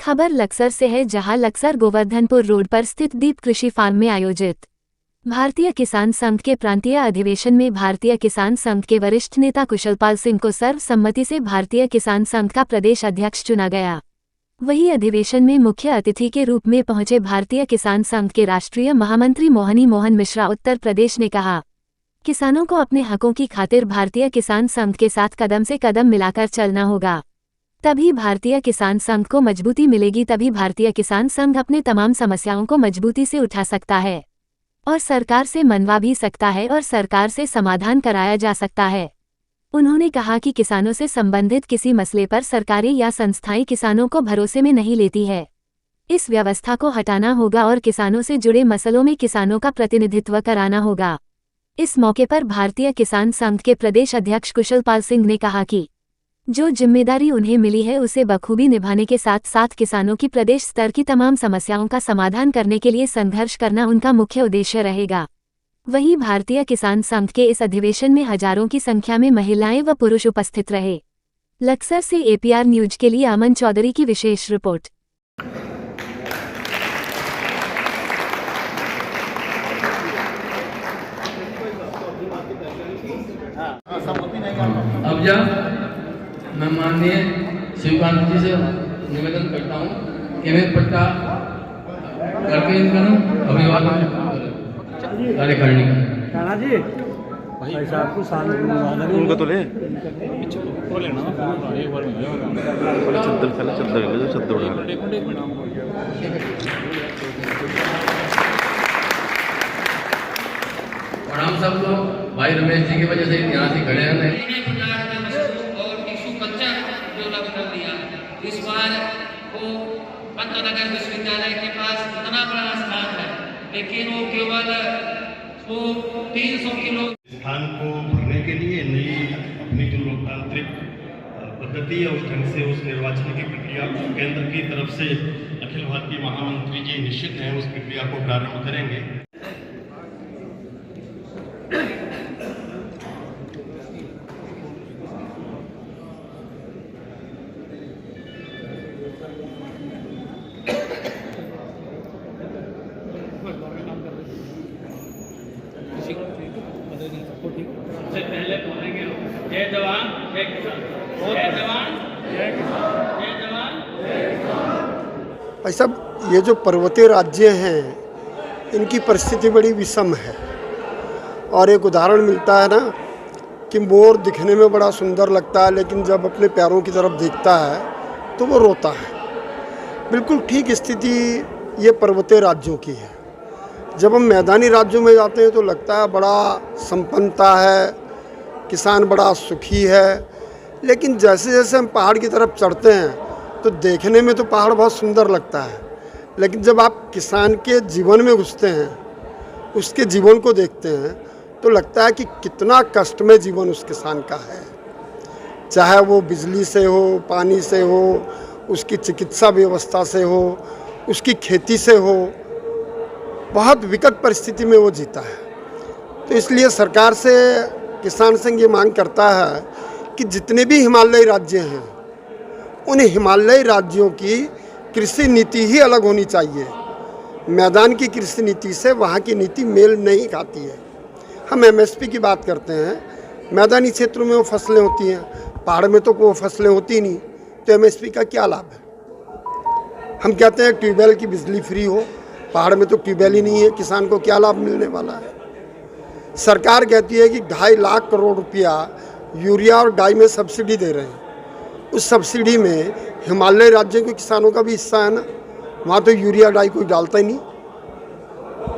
खबर लक्सर से है, जहां लक्सर गोवर्धनपुर रोड पर स्थित दीप कृषि फार्म में आयोजित भारतीय किसान संघ के प्रांतीय अधिवेशन में भारतीय किसान संघ के वरिष्ठ नेता कुशलपाल सिंह को सर्वसम्मति से भारतीय किसान संघ का प्रदेश अध्यक्ष चुना गया। वहीं अधिवेशन में मुख्य अतिथि के रूप में पहुंचे भारतीय किसान संघ के राष्ट्रीय महामंत्री मोहनी मोहन मिश्रा उत्तर प्रदेश ने कहा, किसानों को अपने हकों की खातिर भारतीय किसान संघ के साथ कदम से कदम मिलाकर चलना होगा। तभी भारतीय किसान संघ को मजबूती मिलेगी, तभी भारतीय किसान संघ अपने तमाम समस्याओं को मजबूती से उठा सकता है और सरकार से मनवा भी सकता है और सरकार से समाधान कराया जा सकता है। उन्होंने कहा कि किसानों से संबंधित किसी मसले पर सरकारें या संस्थाएं किसानों को भरोसे में नहीं लेती है। इस व्यवस्था को हटाना होगा और किसानों से जुड़े मसलों में किसानों का प्रतिनिधित्व कराना होगा। इस मौके पर भारतीय किसान संघ के प्रदेश अध्यक्ष कुशलपाल सिंह ने कहा कि जो जिम्मेदारी उन्हें मिली है उसे बखूबी निभाने के साथ साथ किसानों की प्रदेश स्तर की तमाम समस्याओं का समाधान करने के लिए संघर्ष करना उनका मुख्य उद्देश्य रहेगा। वहीं भारतीय किसान संघ के इस अधिवेशन में हजारों की संख्या में महिलाएं व पुरुष उपस्थित रहे। लक्सर से APR न्यूज के लिए अमन चौधरी की विशेष रिपोर्ट। मैं माननीय शिवकांत जी से निवेदन करता हूँ कि मैं पट्टा करके इनका अभिवादन कार्यकारिणी का जी भाई साहब को उनको तो ले चद्दर और हम सब लोग भाई रमेश जी की वजह से यहाँ से खड़े हैं। इस बार वो पंतनगर विश्वविद्यालय के पास इतना बड़ा स्थान है, लेकिन वो केवल 300 किलो स्थान को भरने के लिए नई अपनी जो लोकतांत्रिक पद्धति है उस ढंग से उस निर्वाचन की प्रक्रिया केंद्र की तरफ से अखिल भारतीय महामंत्री जी निश्चित हैं उस प्रक्रिया को प्रारंभ करेंगे। सबसे पहले बोलेंगे जय जवान जय किसान, जय जवान जय किसान, जय जवान जय किसान। भाई साहब, ये जो पर्वतीय राज्य हैं इनकी परिस्थिति बड़ी विषम है और एक उदाहरण मिलता है ना कि मोर दिखने में बड़ा सुंदर लगता है लेकिन जब अपने पैरों की तरफ देखता है तो वो रोता है। बिल्कुल ठीक स्थिति ये पर्वतीय राज्यों की है। जब हम मैदानी राज्यों में जाते हैं तो लगता है बड़ा संपन्नता है, किसान बड़ा सुखी है, लेकिन जैसे जैसे हम पहाड़ की तरफ चढ़ते हैं तो देखने में तो पहाड़ बहुत सुंदर लगता है, लेकिन जब आप किसान के जीवन में घुसते हैं, उसके जीवन को देखते हैं तो लगता है कि कितना कष्टमय जीवन उस किसान का है। चाहे वो बिजली से हो, पानी से हो, उसकी चिकित्सा व्यवस्था से हो, उसकी खेती से हो, बहुत विकट परिस्थिति में वो जीता है। तो इसलिए सरकार से किसान संघ ये मांग करता है कि जितने भी हिमालयी राज्य हैं उन हिमालयी राज्यों की कृषि नीति ही अलग होनी चाहिए। मैदान की कृषि नीति से वहाँ की नीति मेल नहीं खाती है। हम MSP की बात करते हैं, मैदानी क्षेत्रों में वो फसलें होती हैं, पहाड़ में तो वो फसलें होती नहीं, तो MSP का क्या लाभ है। हम कहते हैं ट्यूबवेल की बिजली फ्री हो, पहाड़ में तो ट्यूबवेल ही नहीं है, किसान को क्या लाभ मिलने वाला है। सरकार कहती है कि 2.5 लाख करोड़ रुपया यूरिया और डाई में सब्सिडी दे रहे हैं। उस सब्सिडी में हिमालय राज्यों के किसानों का भी हिस्सा है ना, वहाँ तो यूरिया डाई कोई डालता ही नहीं।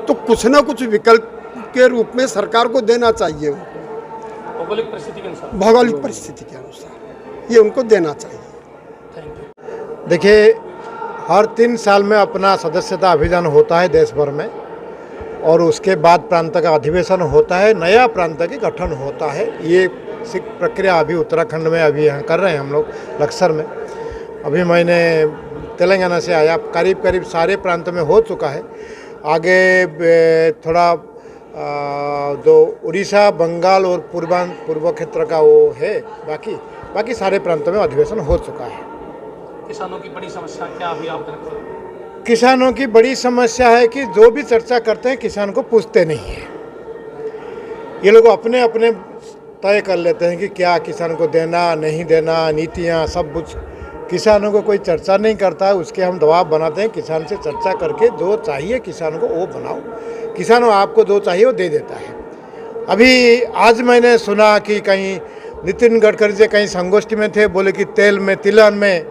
तो कुछ ना कुछ विकल्प के रूप में सरकार को देना चाहिए, भौगोलिक परिस्थिति के अनुसार, भौगोलिक परिस्थिति के अनुसार ये उनको देना चाहिए। देखिए, हर 3 साल में अपना सदस्यता अभियान होता है देश भर में और उसके बाद प्रांत का अधिवेशन होता है, नया प्रांत के गठन होता है। ये प्रक्रिया अभी उत्तराखंड में अभी यहाँ कर रहे हैं हम लोग लक्सर में। अभी मैंने तेलंगाना से आया, करीब करीब सारे प्रांत में हो चुका है। आगे थोड़ा जो उड़ीसा, बंगाल और पूर्व क्षेत्र का वो है, बाकी सारे प्रांतों में अधिवेशन हो चुका है। किसानों की बड़ी समस्या क्या अभी आप रखते हैं? किसानों की बड़ी समस्या है कि जो भी चर्चा करते हैं किसान को पूछते नहीं है। ये लोग अपने अपने तय कर लेते हैं कि क्या किसान को देना नहीं देना, नीतियाँ सब कुछ। किसानों को कोई चर्चा नहीं करता है, उसके हम दबाव बनाते हैं। किसान से चर्चा करके जो चाहिए किसान को वो बनाओ, किसान आपको जो चाहिए वो दे देता है। अभी आज मैंने सुना कि कहीं नितिन गडकरी जी कहीं संगोष्ठी में थे, बोले कि तेल में, तिलहन में,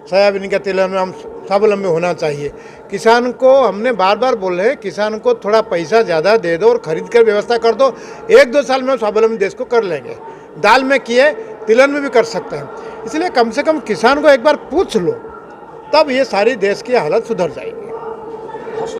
सोयाबीन के तिलहन में हम स्वावलंबी होना चाहिए। किसान को हमने बार बार बोल रहे हैं, किसान को थोड़ा पैसा ज़्यादा दे दो और खरीद कर व्यवस्था कर दो, 1-2 साल में स्वावलंबी देश को कर लेंगे। दाल में किए, तिलहन में भी कर सकते हैं। इसलिए कम से कम किसान को एक बार पूछ लो, तब ये सारी देश की हालत सुधर जाएगी।